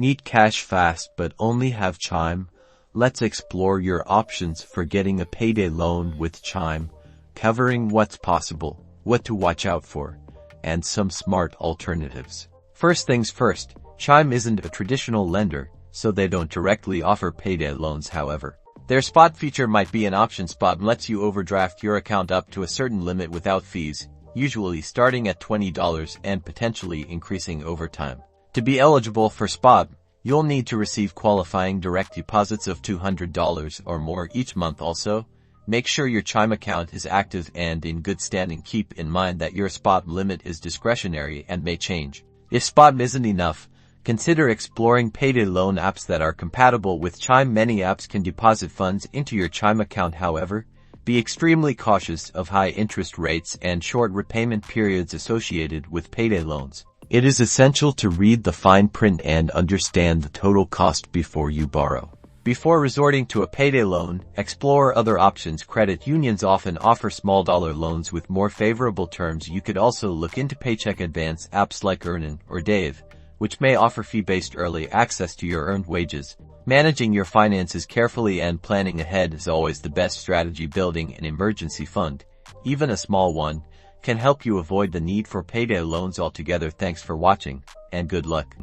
Need cash fast but only have Chime? Let's explore your options for getting a payday loan with Chime, covering what's possible, what to watch out for, and some smart alternatives. First things first, Chime isn't a traditional lender, so they don't directly offer payday loans. However, their Spot feature might be an option. Spot lets you overdraft your account up to a certain limit without fees, usually starting at $20 and potentially increasing over time. To be eligible for Spot, you'll need to receive qualifying direct deposits of $200 or more each month. Also, make sure your Chime account is active and in good standing. Keep in mind that your Spot limit is discretionary and may change. If Spot isn't enough, consider exploring payday loan apps that are compatible with Chime. Many apps can deposit funds into your Chime account. However, be extremely cautious of high interest rates and short repayment periods associated with payday loans. It is essential to read the fine print and understand the total cost before you borrow. Before resorting to a payday loan, explore other options. Credit unions often offer small dollar loans with more favorable terms. You could also look into paycheck advance apps like Earnin or Dave, which may offer fee-based early access to your earned wages. Managing your finances carefully and planning ahead is always the best strategy. Building an emergency fund, even a small one, can help you avoid the need for payday loans altogether. Thanks for watching, and good luck.